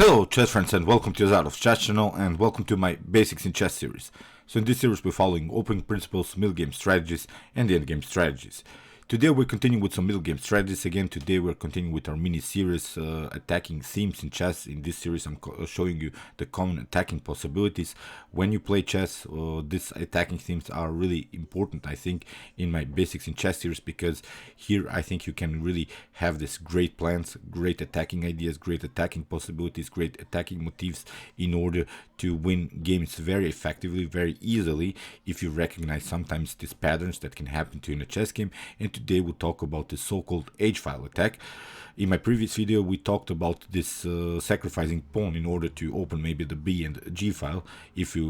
Hello chess friends and welcome to Zarov's chat channel and welcome to my Basics in Chess series. So in this series we're following opening principles, middle game strategies and the endgame strategies. Today we're continuing with some middle game strategies again. Today we're continuing with our mini series attacking themes in chess. In this series I'm showing you the common attacking possibilities. When you play chess, these attacking themes are really important, I think, in my Basics in Chess series, because here I think you can really have this great plans, great attacking ideas, great attacking possibilities, great attacking motifs in order to win games very effectively, very easily, if you recognize sometimes these patterns that can happen to you in a chess game. And today we'll talk about the so-called H-file attack. In my previous video we talked about this sacrificing pawn in order to open maybe the B and G file. If you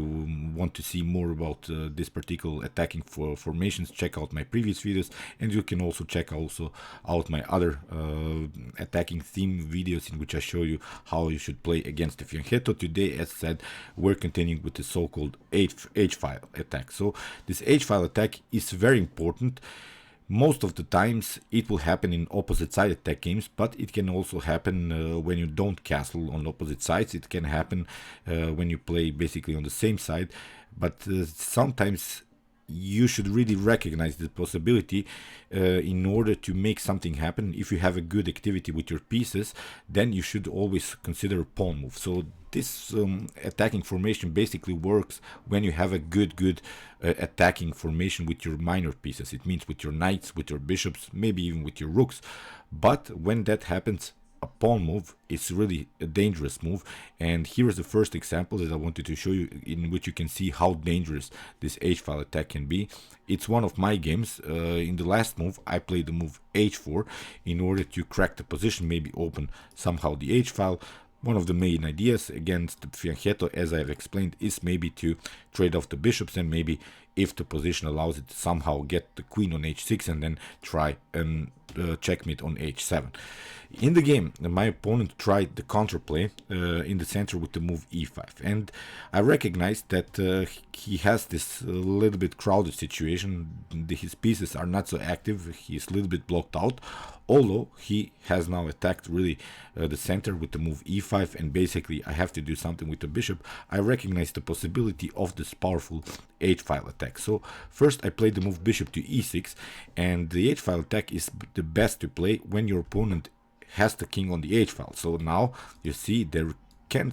want to see more about this particular attacking formations, check out my previous videos, and you can also check out my other attacking theme videos in which I show you how you should play against the fianchetto. Today, as said, we're continuing with the so-called H-file attack. So this H-file attack is very important. Most of the times it will happen in opposite side attack games, but it can also happen when you don't castle on opposite sides. It can happen when you play basically on the same side, but sometimes you should really recognize the possibility in order to make something happen. If you have a good activity with your pieces, then you should always consider a pawn move. So this attacking formation basically works when you have a good attacking formation with your minor pieces. It means with your knights, with your bishops, maybe even with your rooks. But when that happens, a pawn move is really a dangerous move, and here is the first example that I wanted to show you, in which you can see how dangerous this H-file attack can be. It's one of my games. In the last move I played the move H4 in order to crack the position, maybe open somehow the H-file. One of the main ideas against the fianchetto, as I've explained, is maybe to trade off the bishops, and maybe if the position allows it, somehow get the queen on H6 and then try and checkmate on H7. In the game, my opponent tried the counterplay in the center with the move E5, and I recognized that he has this little bit crowded situation. His pieces are not so active, he's a little bit blocked out, although he has now attacked really the center with the move E5, and basically I have to do something with the bishop. I recognize the possibility of this powerful H-file attack. So first I played the move bishop to E6, and the H-file attack is the best to play when your opponent has the king on the H-file. So now you see there can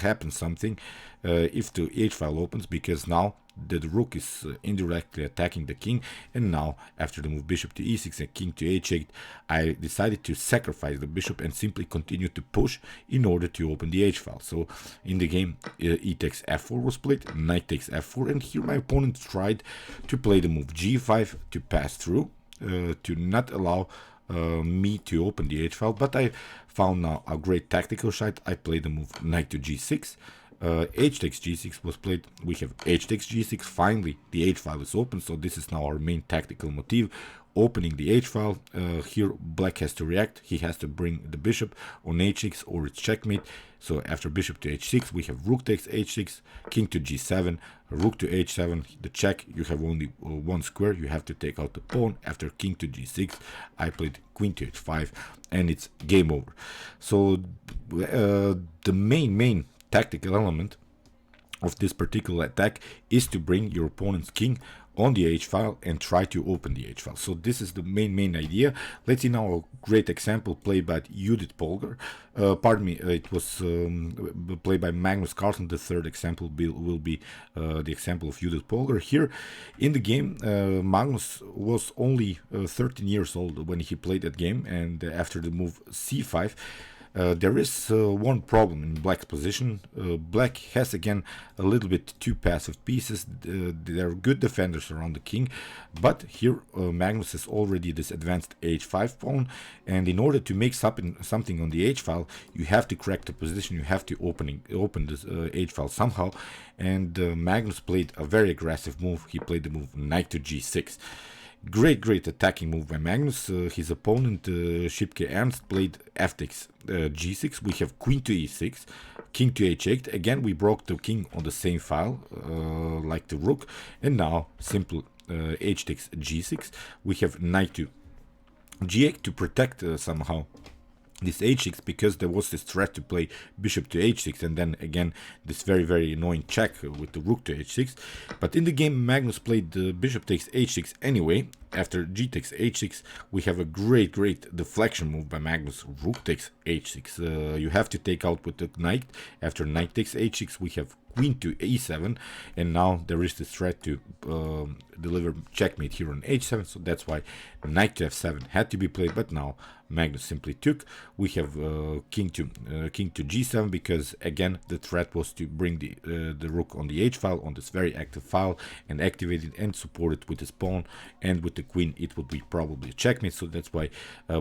happen something if the H-file opens, because now the rook is indirectly attacking the king, and now after the move bishop to E6 and king to H8, I decided to sacrifice the bishop and simply continue to push in order to open the H-file. So in the game E takes F4 was played, knight takes F4, and here my opponent tried to play the move G5 to pass through, to not allow me to open the H-file, but I found now a great tactical shot. I played the move knight to G6, H takes G6 was played, we have H takes G6, finally the H-file is open, so this is now our main tactical motif, opening the H-file. Here black has to react, he has to bring the bishop on H6 or it's checkmate. So after bishop to H6 we have rook takes H6, king to G7, rook to H7, the check, you have only one square, you have to take out the pawn. After king to G6 I played queen to H5 and it's game over. So the main tactical element of this particular attack is to bring your opponent's king on the H-file and try to open the H-file. So this is the main idea. Let's see now a great example played by Judit Polgar. Pardon me, it was played by Magnus Carlsen. The third example will be the example of Judit Polgar. Here in the game, Magnus was only 13 years old when he played that game, and after the move C5, there is one problem in black's position. Black has again a little bit too passive pieces. They're good defenders around the king, but here Magnus has already this advanced H5 pawn, and in order to make something on the H-file, you have to crack the position, you have to open this H-file somehow, and Magnus played a very aggressive move. He played the move knight to G6. Great attacking move by Magnus. His opponent Sipke Ernst played f takes G6. We have queen to E6, king to H8. Again we broke the king on the same file like the rook, and now simple H takes G6. We have knight to G8 to protect somehow this h6 because there was this threat to play bishop to h6 and then again this very annoying check with the rook to h6. But in the game Magnus played the bishop takes h6 anyway. After g takes h6 we have a great deflection move by Magnus. Rook takes h6. You have to take out with the knight. After knight takes h6 we have queen to e7, and now there is this threat to deliver checkmate here on h7, so that's why knight to f7 had to be played, but now Magnus simply took. We have king to g7 because again the threat was to bring the rook on the h file, on this very active file, and activate it and support it with his pawn, and with the queen it would be probably a checkmate, so that's why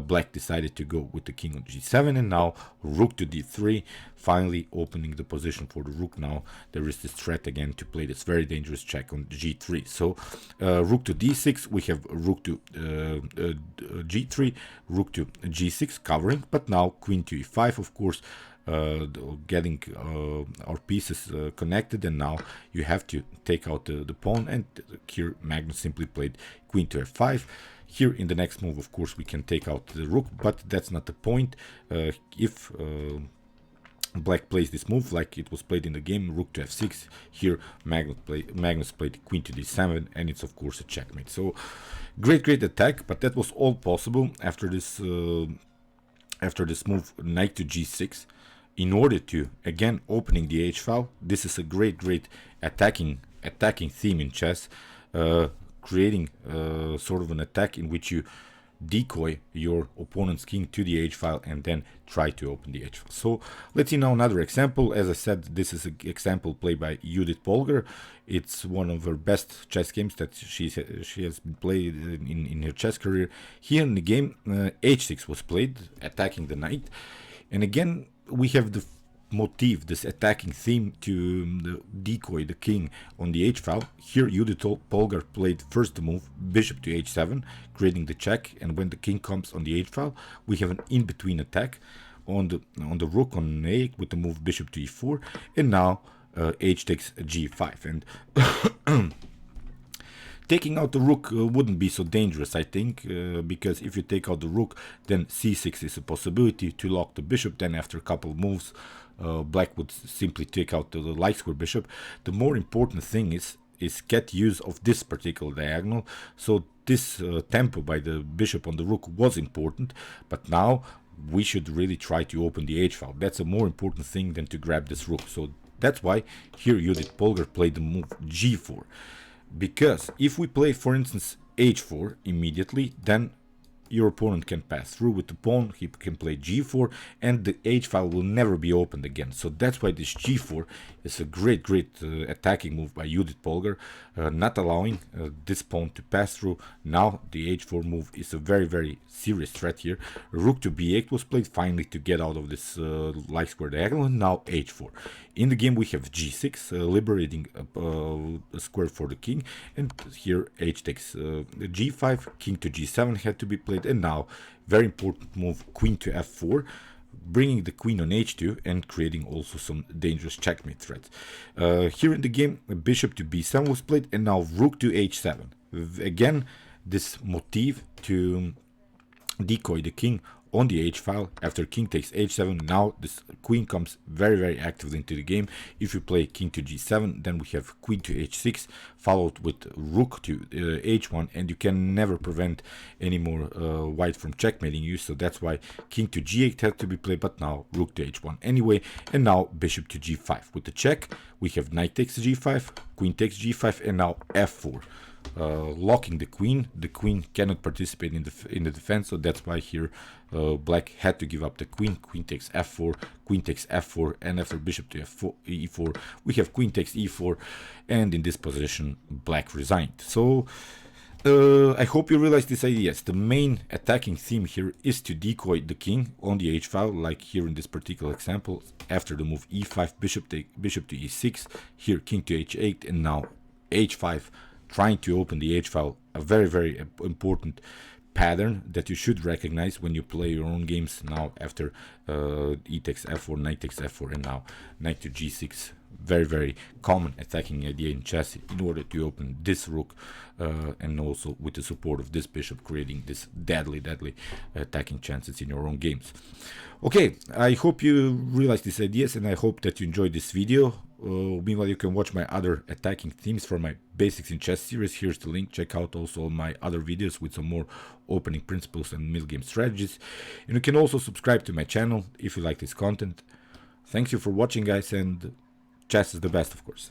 black decided to go with the king on g7, and now rook to d3, finally opening the position for the rook. Now there is this threat again to play this very dangerous check on g3. So rook to d6, we have rook to g3, rook to g6 covering, but now queen to e5, of course, getting our pieces connected, and now you have to take out the pawn, and here Magnus simply played queen to f5. Here in the next move, of course, we can take out the rook, but that's not the point. If black plays this move like it was played in the game, rook to f6, here Magnus played queen to d7, and it's of course a checkmate. So great attack, but that was all possible after this move knight to g6, in order to again opening the h file. This is a great attacking theme in chess, creating sort of an attack in which you decoy your opponent's king to the h file and then try to open the h file. So let's see now another example. As I said, this is an example played by Judit Polgar. It's one of her best chess games that she has been played in her chess career. Here in the game, h6 was played, attacking the knight, and again we have the motif, this attacking theme to decoy the king on the h file. Here Judit Polgar played first the move bishop to h7, creating the check, and when the king comes on the h file we have an in-between attack on the rook on a with the move bishop to e4, and now h takes g5, and taking out the rook wouldn't be so dangerous, I think, because if you take out the rook, then c6 is a possibility to lock the bishop. Then after a couple of moves, black would simply take out the light square bishop. The more important thing is get use of this particular diagonal. So this tempo by the bishop on the rook was important, but now we should really try to open the h file. That's a more important thing than to grab this rook. So that's why here Judit Polgar played the move g4. Because if we play, for instance, h4 immediately, then your opponent can pass through with the pawn, he can play g4, and the h file will never be opened again. So that's why this g4 is a great attacking move by Judit Polgar, not allowing this pawn to pass through. Now the h4 move is a very serious threat here. Rook to b8 was played finally to get out of this light square diagonal, and now h4. In the game we have g6, liberating a square for the king, and here h takes g5, king to g7 had to be played, and now very important move queen to f4, bringing the queen on h2 and creating also some dangerous checkmate threats. Here in the game bishop to b7 was played, and now rook to h7. Again this motif to decoy the king on the h file. After king takes h7, now this queen comes very actively into the game. If you play king to g7, then we have queen to h6 followed with rook to h1, and you can never prevent any more white from checkmating you. So that's why king to g8 had to be played, but now rook to h1 anyway. And now bishop to g5 with the check. We have knight takes g5, queen takes g5, and now f4. Locking the queen. The queen cannot participate in the defense, so that's why here black had to give up the queen. Queen takes f4, queen takes f4, and after bishop to f4, e4, we have queen takes e4, and in this position black resigned. So I hope you realize these ideas. The main attacking theme here is to decoy the king on the h file, like here in this particular example. After the move e5, bishop to e6, here king to h8, and now h5, trying to open the h file, a very important pattern that you should recognize when you play your own games now after e takes f4, knight takes f4, and now knight to g6. Very common attacking idea in chess in order to open this rook and also with the support of this bishop, creating this deadly attacking chances in your own games. Okay, I hope you realize these ideas, and I hope that you enjoyed this video. Meanwhile, you can watch my other attacking themes for my Basics in Chess series. Here's the link. Check out also my other videos with some more opening principles and middle game strategies. And you can also subscribe to my channel if you like this content. Thanks you for watching, guys, and chess is the best, of course.